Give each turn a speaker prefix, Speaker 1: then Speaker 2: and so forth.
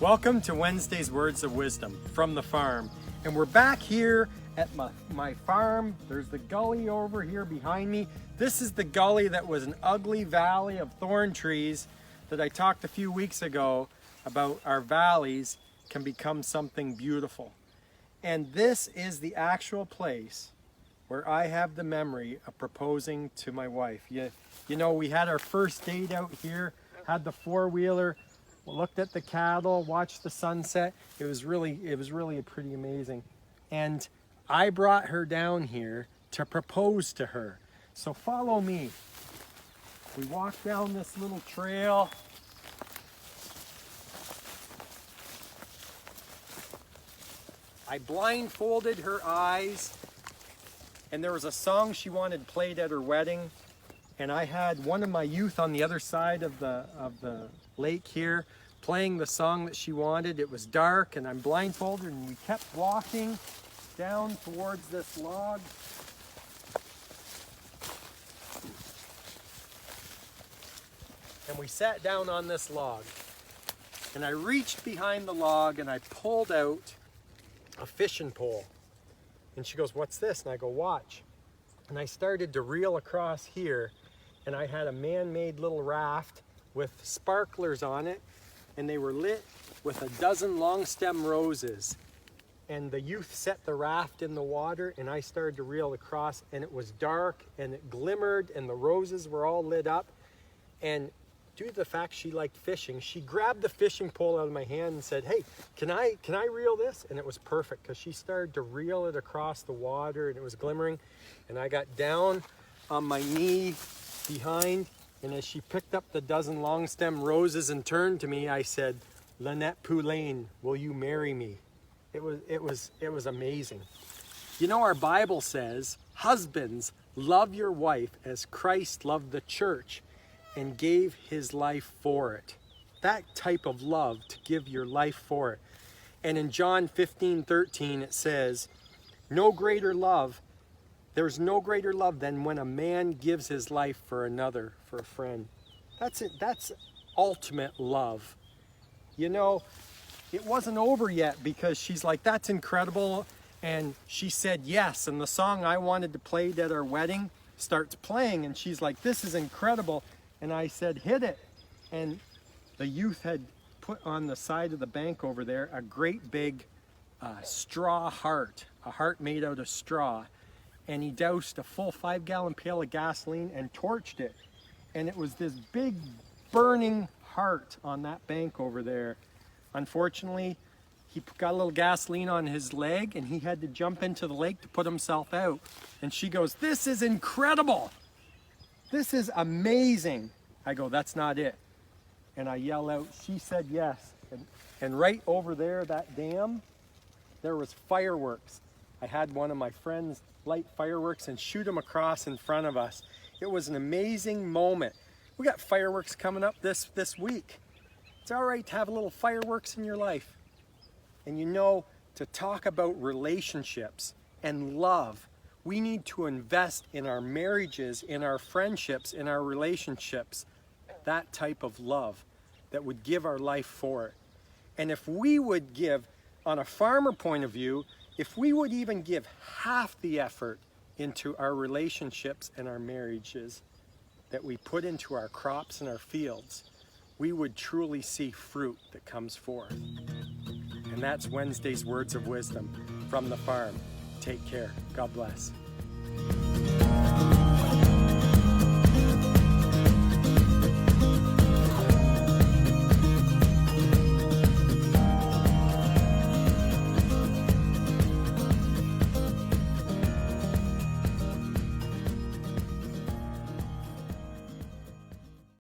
Speaker 1: Welcome to Wednesday's Words of Wisdom from the farm. And we're back here at my farm. There's the gully over here behind me. This is the gully that was an ugly valley of thorn trees that I talked a few weeks ago about. Our valleys can become something beautiful. And this is the actual place where I have the memory of proposing to my wife. You know, we had our first date out here, had the four-wheeler, looked at the cattle, watched the sunset. It was really pretty amazing. And I brought her down here to propose to her. So follow me. We walk down this little trail. I blindfolded her eyes, and there was a song she wanted played at her wedding. And I had one of my youth on the other side of the lake here playing the song that she wanted. It was dark and I'm blindfolded, and we kept walking down towards this log. And we sat down on this log. And I reached behind the log and I pulled out a fishing pole. And she goes, "What's this?" And I go, "Watch." And I started to reel across here, and I had a man-made little raft with sparklers on it, and they were lit with a dozen long stem roses. And the youth set the raft in the water, and I started to reel across, and it was dark and it glimmered and the roses were all lit up. And due to the fact she liked fishing, she grabbed the fishing pole out of my hand and said, "Hey, can I reel this?" And it was perfect because she started to reel it across the water and it was glimmering. And I got down on my knee behind, and as she picked up the dozen long stem roses and turned to me, I said, "Lynette Poulain, will you marry me?" It was amazing. You know, our Bible says, "Husbands, love your wife as Christ loved the church and gave his life for it." That type of love, to give your life for it. And in John 15:13 it says, there's no greater love than when a man gives his life for another, for a friend. That's it. That's ultimate love. You know, it wasn't over yet because she's like, "That's incredible." And she said yes. And the song I wanted to play at our wedding starts playing. And she's like, "This is incredible." And I said, "Hit it." And the youth had put on the side of the bank over there a great big straw heart, a heart made out of straw. And he doused a full 5-gallon pail of gasoline and torched it. And it was this big burning heart on that bank over there. Unfortunately, he got a little gasoline on his leg and he had to jump into the lake to put himself out. And she goes, "This is incredible. This is amazing." I go, "That's not it." And I yell out, "She said yes." And right over there, that dam, there was fireworks. I had one of my friends light fireworks and shoot them across in front of us. It was an amazing moment. We got fireworks coming up this week. It's all right to have a little fireworks in your life. And you know, to talk about relationships and love, we need to invest in our marriages, in our friendships, in our relationships, that type of love that would give our life for it. And if we would give, on a farmer point of view, if we would even give half the effort into our relationships and our marriages that we put into our crops and our fields, we would truly see fruit that comes forth. And that's Wednesday's Words of Wisdom from the farm. Take care. God bless.